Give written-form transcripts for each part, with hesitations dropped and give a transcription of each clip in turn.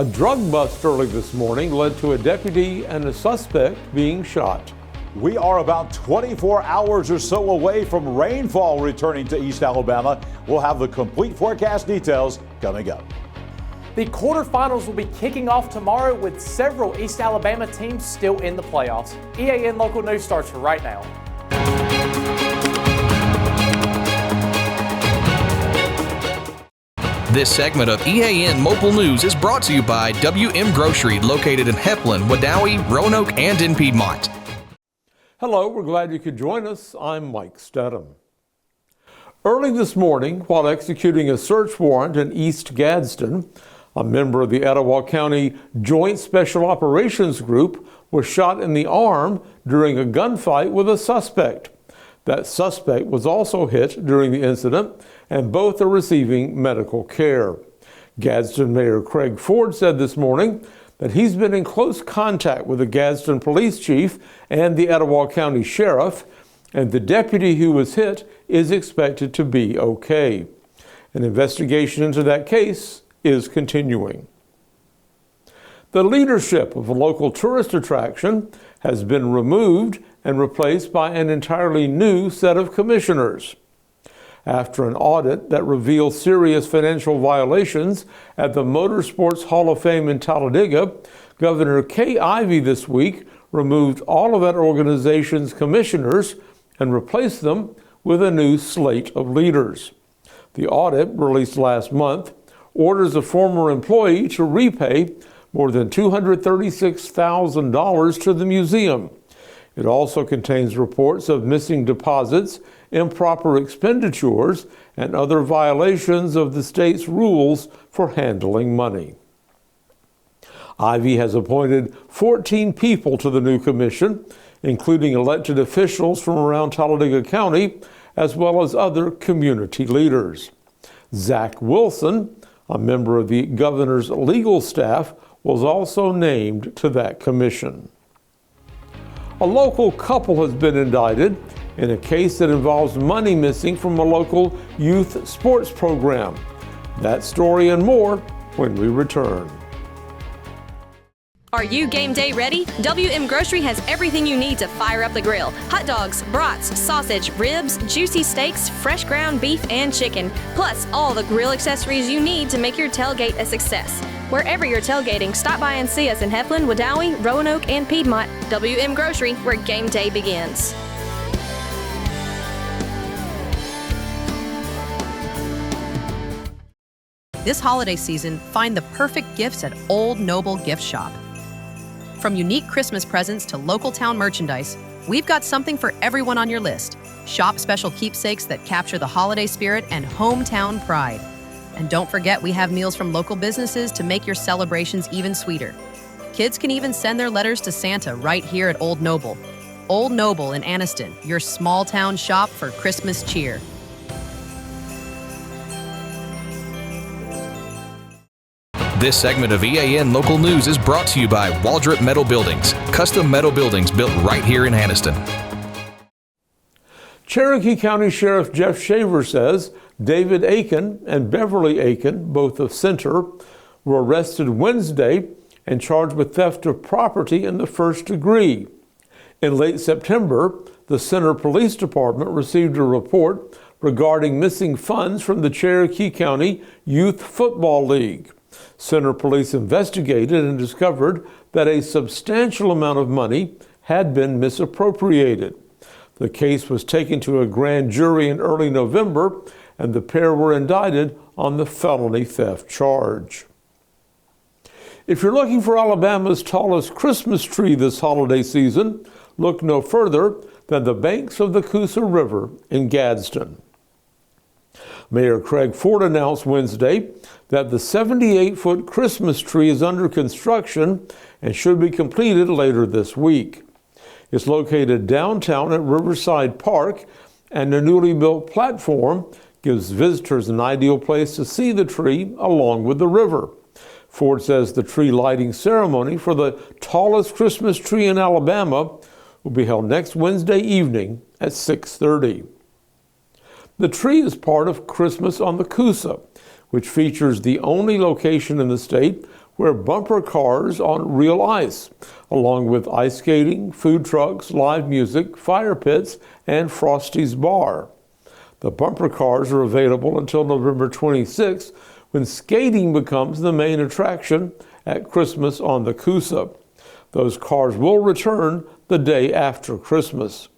A drug bust early this morning led to a deputy and a suspect being shot. We are about 24 hours or so away from rainfall returning to East Alabama. We'll have the complete forecast details coming up. The quarterfinals will be kicking off tomorrow with several East Alabama teams still in the playoffs. EAN Local News starts right now. This segment of EAN Mobile News is brought to you by WM Grocery, located in Heflin, Wadowee, Roanoke, and in Piedmont. Hello, we're glad you could join us. I'm Mike Stedham. Early this morning, while executing a search warrant in East Gadsden, a member of the Etowah County Joint Special Operations Group was shot in the arm during a gunfight with a suspect. That suspect was also hit during the incident, and both are receiving medical care. Gadsden Mayor Craig Ford said this morning that he's been in close contact with the Gadsden Police Chief and the Etowah County Sheriff, and the deputy who was hit is expected to be okay. An investigation into that case is continuing. The leadership of a local tourist attraction has been removed and replaced by an entirely new set of commissioners. After an audit that revealed serious financial violations at the Motorsports Hall of Fame in Talladega, Governor Ivey this week removed all of that organization's commissioners and replaced them with a new slate of leaders. The audit, released last month, orders a former employee to repay more than $236,000 to the museum. It also contains reports of missing deposits, improper expenditures, and other violations of the state's rules for handling money. Ivey has appointed 14 people to the new commission, including elected officials from around Talladega County, as well as other community leaders. Zach Wilson, a member of the governor's legal staff, was also named to that commission. A local couple has been indicted in a case that involves money missing from a local youth sports program. That story and more when we return. Are you game day ready? WM Grocery has everything you need to fire up the grill. Hot dogs, brats, sausage, ribs, juicy steaks, fresh ground beef, and chicken. Plus, all the grill accessories you need to make your tailgate a success. Wherever you're tailgating, stop by and see us in Heflin, Wadowee, Roanoke, and Piedmont. WM Grocery, where game day begins. This holiday season, find the perfect gifts at Old Noble Gift Shop. From unique Christmas presents to local town merchandise, we've got something for everyone on your list. Shop special keepsakes that capture the holiday spirit and hometown pride. And don't forget, we have meals from local businesses to make your celebrations even sweeter. Kids can even send their letters to Santa right here at Old Noble. Old Noble in Anniston, your small town shop for Christmas cheer. This segment of EAN Local News is brought to you by Waldrop Metal Buildings, custom metal buildings built right here in Anniston. Cherokee County Sheriff Jeff Shaver says David Aiken and Beverly Aiken, both of Center, were arrested Wednesday and charged with theft of property in the first degree. In late September, the Center Police Department received a report regarding missing funds from the Cherokee County Youth Football League. Center Police investigated and discovered that a substantial amount of money had been misappropriated. The case was taken to a grand jury in early November, and the pair were indicted on the felony theft charge. If you're looking for Alabama's tallest Christmas tree this holiday season, look no further than the banks of the Coosa River in Gadsden. Mayor Craig Ford announced Wednesday that the 78-foot Christmas tree is under construction and should be completed later this week. It's located downtown at Riverside Park, and the newly built platform gives visitors an ideal place to see the tree along with the river. Ford says the tree lighting ceremony for the tallest Christmas tree in Alabama will be held next Wednesday evening at 6:30. The tree is part of Christmas on the Coosa, which features the only location in the state where bumper cars on real ice, along with ice skating, food trucks, live music, fire pits, and Frosty's Bar. The bumper cars are available until November 26th, when skating becomes the main attraction at Christmas on the Coosa. Those cars will return the day after Christmas.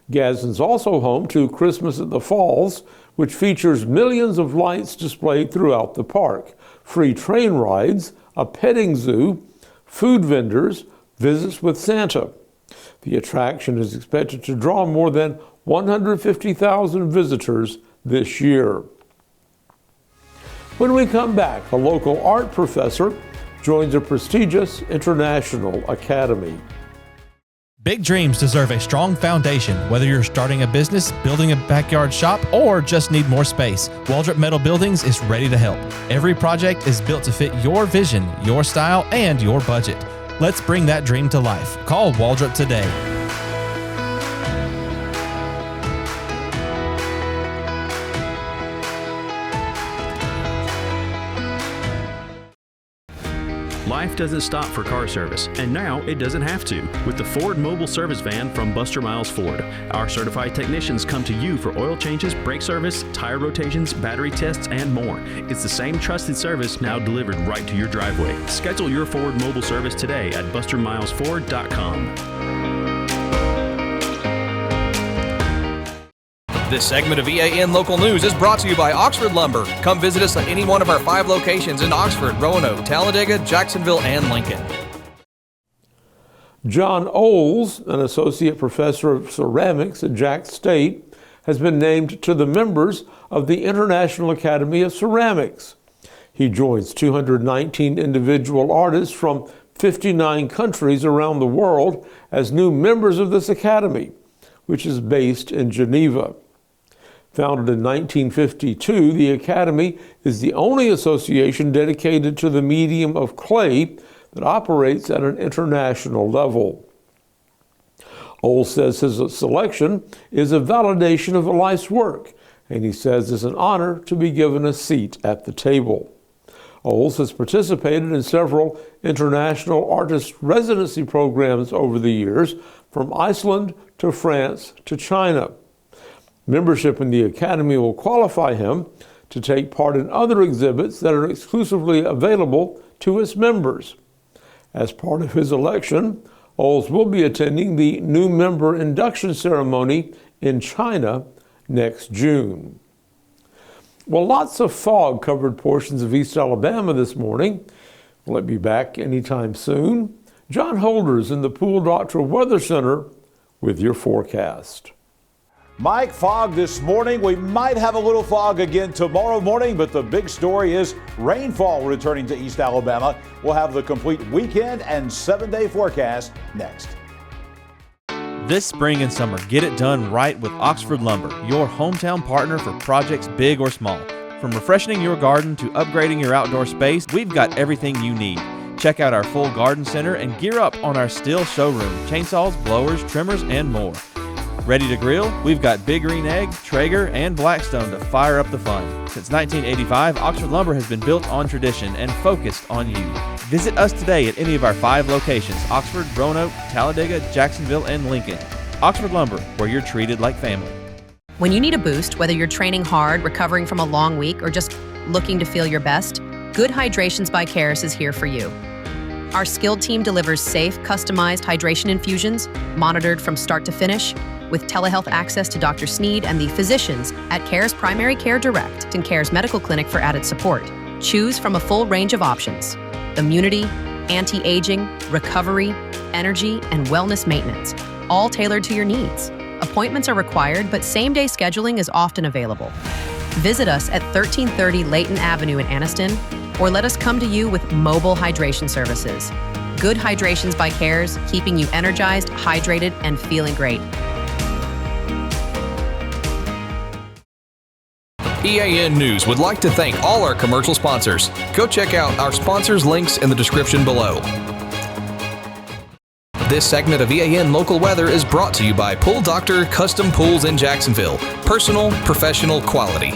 Gadsden's also home to Christmas at the Falls, which features millions of lights displayed throughout the park, free train rides, a petting zoo, food vendors, visits with Santa. The attraction is expected to draw more than 150,000 visitors this year. When we come back, a local art professor joins a prestigious international academy. Big dreams deserve a strong foundation. Whether you're starting a business, building a backyard shop, or just need more space, Waldrop Metal Buildings is ready to help. Every project is built to fit your vision, your style, and your budget. Let's bring that dream to life. Call Waldrop today. Life doesn't stop for car service, and now it doesn't have to. With the Ford Mobile Service Van from Buster Miles Ford, our certified technicians come to you for oil changes, brake service, tire rotations, battery tests, and more. It's the same trusted service now delivered right to your driveway. Schedule your Ford Mobile service today at bustermilesford.com. This segment of EAN Local News is brought to you by Oxford Lumber. Come visit us at any one of our 5 locations in Oxford, Roanoke, Talladega, Jacksonville, and Lincoln. John Oles, an associate professor of ceramics at Jack State, has been named to the members of the International Academy of Ceramics. He joins 219 individual artists from 59 countries around the world as new members of this academy, which is based in Geneva. Founded in 1952, the Academy is the only association dedicated to the medium of clay that operates at an international level. Oles says his selection is a validation of a life's work, and he says it's an honor to be given a seat at the table. Oles has participated in several international artist residency programs over the years, from Iceland to France to China. Membership in the Academy will qualify him to take part in other exhibits that are exclusively available to its members. As part of his election, Oles will be attending the new member induction ceremony in China next June. Well, lots of fog covered portions of East Alabama this morning. Will it be back anytime soon? John Holders in the Pool Doctor Weather Center with your forecast. Mike, fog this morning. We might have a little fog again tomorrow morning, but the big story is rainfall returning to East Alabama. We'll have the complete weekend and 7-day forecast next. This spring and summer, get it done right with Oxford Lumber, your hometown partner for projects big or small. From refreshing your garden to upgrading your outdoor space, we've got everything you need. Check out our full garden center and gear up on our Stihl showroom, chainsaws, blowers, trimmers, and more. Ready to grill? We've got Big Green Egg, Traeger, and Blackstone to fire up the fun. Since 1985, Oxford Lumber has been built on tradition and focused on you. Visit us today at any of our 5 locations: Oxford, Roanoke, Talladega, Jacksonville, and Lincoln. Oxford Lumber, where you're treated like family. When you need a boost, whether you're training hard, recovering from a long week, or just looking to feel your best, Good Hydrations by Cares is here for you. Our skilled team delivers safe, customized hydration infusions, monitored from start to finish, with telehealth access to Dr. Sneed and the physicians at Cares Primary Care Direct and Cares Medical Clinic for added support. Choose from a full range of options: immunity, anti-aging, recovery, energy, and wellness maintenance, all tailored to your needs. Appointments are required, but same-day scheduling is often available. Visit us at 1330 Layton Avenue in Anniston, or let us come to you with mobile hydration services. Good Hydrations by Cares, keeping you energized, hydrated, and feeling great. EAN News would like to thank all our commercial sponsors. Go check out our sponsors' links in the description below. This segment of EAN Local Weather is brought to you by Pool Doctor Custom Pools in Jacksonville. Personal, professional, quality.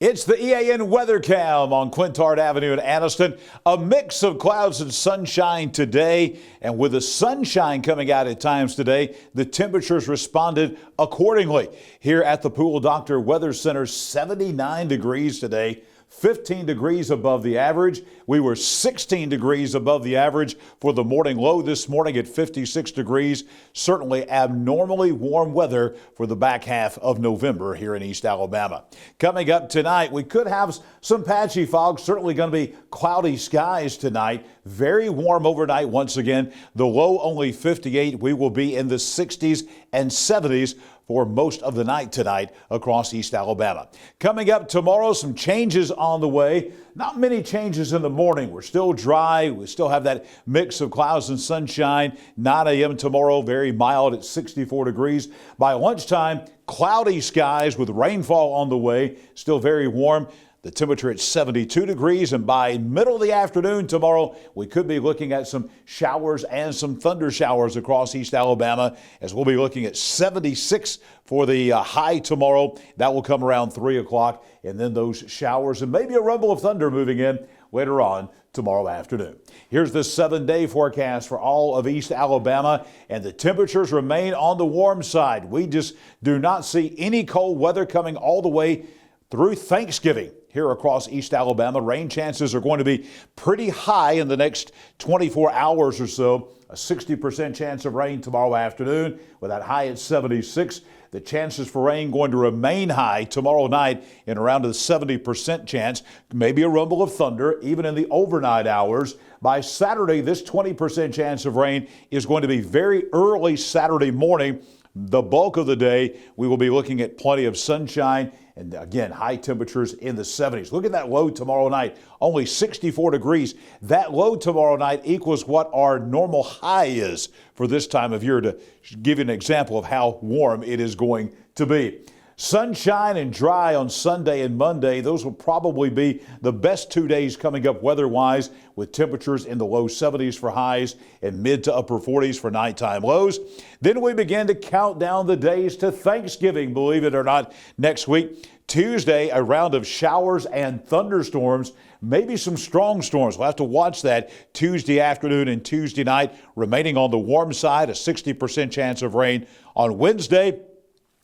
It's the EAN Weather Cam on Quintard Avenue in Anniston. A mix of clouds and sunshine today. And with the sunshine coming out at times today, the temperatures responded accordingly. Here at the Pool Doctor Weather Center, 79 degrees today. 15 degrees above the average. We were 16 degrees above the average for the morning low this morning at 56 degrees. Certainly abnormally warm weather for the back half of November here in East Alabama. Coming up tonight, we could have some patchy fog. Certainly going to be cloudy skies tonight. Very warm overnight once again. The low only 58. We will be in the 60s and 70s for most of the night tonight across East Alabama. Coming up tomorrow, some changes on the way. Not many changes in the morning. We're still dry. We still have that mix of clouds and sunshine. 9 a.m. tomorrow, very mild at 64 degrees. By lunchtime, cloudy skies with rainfall on the way. Still very warm. The temperature at 72 degrees, and by middle of the afternoon tomorrow, we could be looking at some showers and some thunder showers across East Alabama, as we'll be looking at 76 for the high tomorrow. That will come around 3 o'clock, and then those showers and maybe a rumble of thunder moving in later on tomorrow afternoon. Here's the 7-day forecast for all of East Alabama, and the temperatures remain on the warm side. We just do not see any cold weather coming all the way through Thanksgiving. Here across East Alabama, rain chances are going to be pretty high in the next 24 hours or so. A 60% chance of rain tomorrow afternoon with that high at 76. The chances for rain going to remain high tomorrow night in around the 70% chance. Maybe a rumble of thunder even in the overnight hours. By Saturday, this 20% chance of rain is going to be very early Saturday morning. The bulk of the day, we will be looking at plenty of sunshine and, again, high temperatures in the 70s. Look at that low tomorrow night, only 64 degrees. That low tomorrow night equals what our normal high is for this time of year, to give you an example of how warm it is going to be. Sunshine and dry on Sunday and Monday. Those will probably be the best 2 days coming up weather-wise, with temperatures in the low 70s for highs and mid to upper 40s for nighttime lows. Then we begin to count down the days to Thanksgiving, believe it or not, next week. Tuesday, a round of showers and thunderstorms, maybe some strong storms. We'll have to watch that Tuesday afternoon and Tuesday night, remaining on the warm side, a 60% chance of rain on Wednesday.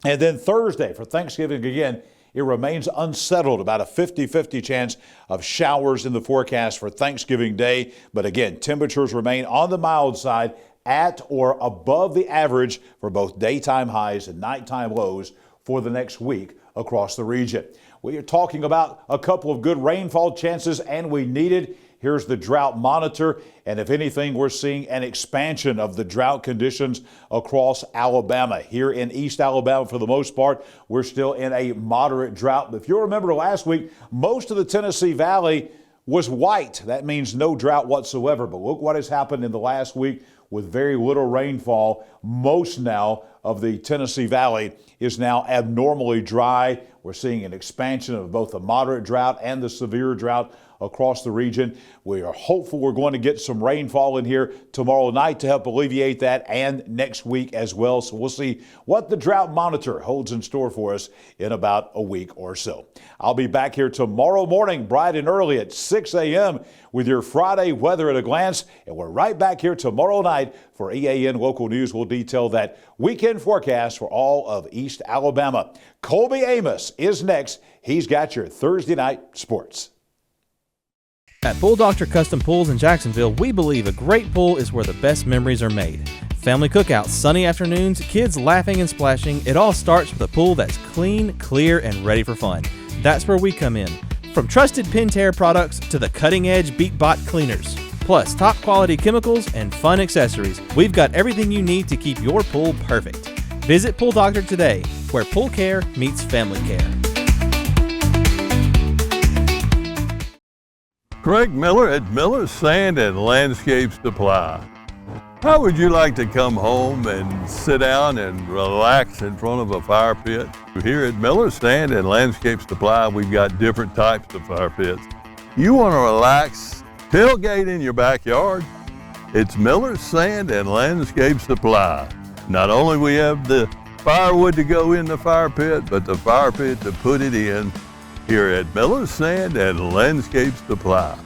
And then Thursday for Thanksgiving again, it remains unsettled, about a 50-50 chance of showers in the forecast for Thanksgiving Day. But again, temperatures remain on the mild side, at or above the average for both daytime highs and nighttime lows for the next week across the region. We are talking about a couple of good rainfall chances, and we need it. Here's the drought monitor, and if anything, we're seeing an expansion of the drought conditions across Alabama. Here in East Alabama, for the most part, we're still in a moderate drought. But if you remember last week, most of the Tennessee Valley was white. That means no drought whatsoever. But look what has happened in the last week with very little rainfall. Most now of the Tennessee Valley is now abnormally dry. We're seeing an expansion of both the moderate drought and the severe drought across the region. We are hopeful we're going to get some rainfall in here tomorrow night to help alleviate that, and next week as well. So we'll see what the drought monitor holds in store for us in about a week or so. I'll be back here tomorrow morning, bright and early at 6 a.m. with your Friday weather at a glance. And we're right back here tomorrow night for EAN Local News. We'll detail that weekend forecast for all of East Alabama. Colby Amos is next. He's got your Thursday night sports. At Pool Doctor Custom Pools in Jacksonville, we believe a great pool is where the best memories are made. Family cookouts, sunny afternoons, kids laughing and splashing, it all starts with a pool that's clean, clear, and ready for fun. That's where we come in. From trusted Pentair products to the cutting-edge BeatBot cleaners, plus top-quality chemicals and fun accessories, we've got everything you need to keep your pool perfect. Visit Pool Doctor today, where pool care meets family care. Greg Miller at Miller's Sand and Landscape Supply. How would you like to come home and sit down and relax in front of a fire pit? Here at Miller's Sand and Landscape Supply, we've got different types of fire pits. You want to relax, tailgate in your backyard? It's Miller's Sand and Landscape Supply. Not only we have the firewood to go in the fire pit, but the fire pit to put it in. here at Miller's Sand and Landscape Supply.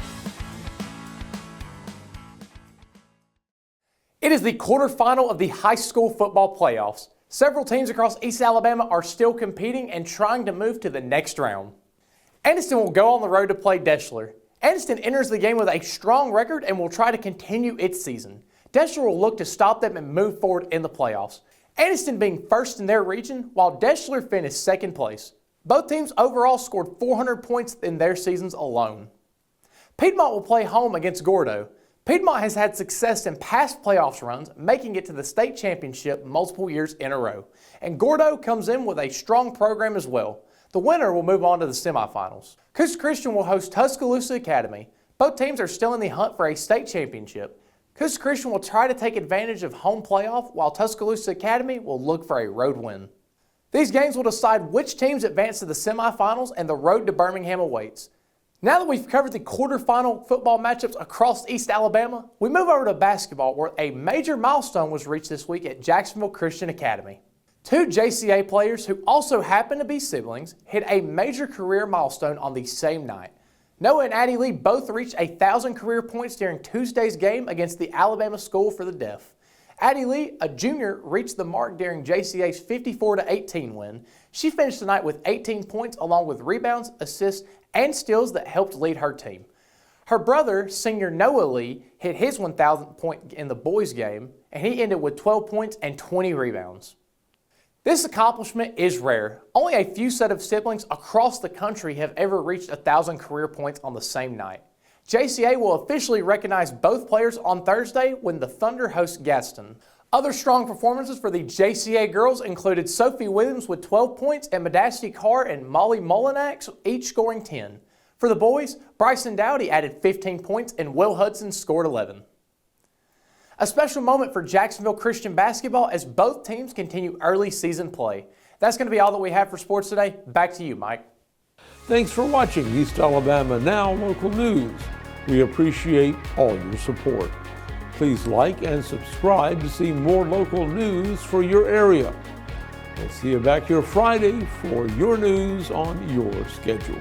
It is the quarterfinal of the high school football playoffs. Several teams across East Alabama are still competing and trying to move to the next round. Anniston will go on the road to play Deschler. Anniston enters the game with a strong record and will try to continue its season. Deschler will look to stop them and move forward in the playoffs. Anniston being first in their region, while Deschler finished second place. Both teams overall scored 400 points in their seasons alone. Piedmont will play home against Gordo. Piedmont has had success in past playoffs runs, making it to the state championship multiple years in a row. And Gordo comes in with a strong program as well. The winner will move on to the semifinals. Coosa Christian will host Tuscaloosa Academy. Both teams are still in the hunt for a state championship. Coosa Christian will try to take advantage of home playoff, while Tuscaloosa Academy will look for a road win. These games will decide which teams advance to the semifinals, and the road to Birmingham awaits. Now that we've covered the quarterfinal football matchups across East Alabama, we move over to basketball, where a major milestone was reached this week at Jacksonville Christian Academy. Two JCA players who also happen to be siblings hit a major career milestone on the same night. Noah and Addie Lee both reached 1,000 career points during Tuesday's game against the Alabama School for the Deaf. Addie Lee, a junior, reached the mark during JCA's 54-18 win. She finished the night with 18 points along with rebounds, assists, and steals that helped lead her team. Her brother, senior Noah Lee, hit his 1,000th point in the boys' game, and he ended with 12 points and 20 rebounds. This accomplishment is rare. Only a few set of siblings across the country have ever reached 1,000 career points on the same night. JCA will officially recognize both players on Thursday when the Thunder host Gadsden. Other strong performances for the JCA girls included Sophie Williams with 12 points and Madasti Carr and Molly Molinax each scoring 10. For the boys, Bryson Dowdy added 15 points and Will Hudson scored 11. A special moment for Jacksonville Christian basketball as both teams continue early season play. That's going to be all that we have for sports today. Back to you, Mike. Thanks for watching East Alabama Now Local News. We appreciate all your support. Please like and subscribe to see more local news for your area. We'll see you back here Friday for your news on your schedule.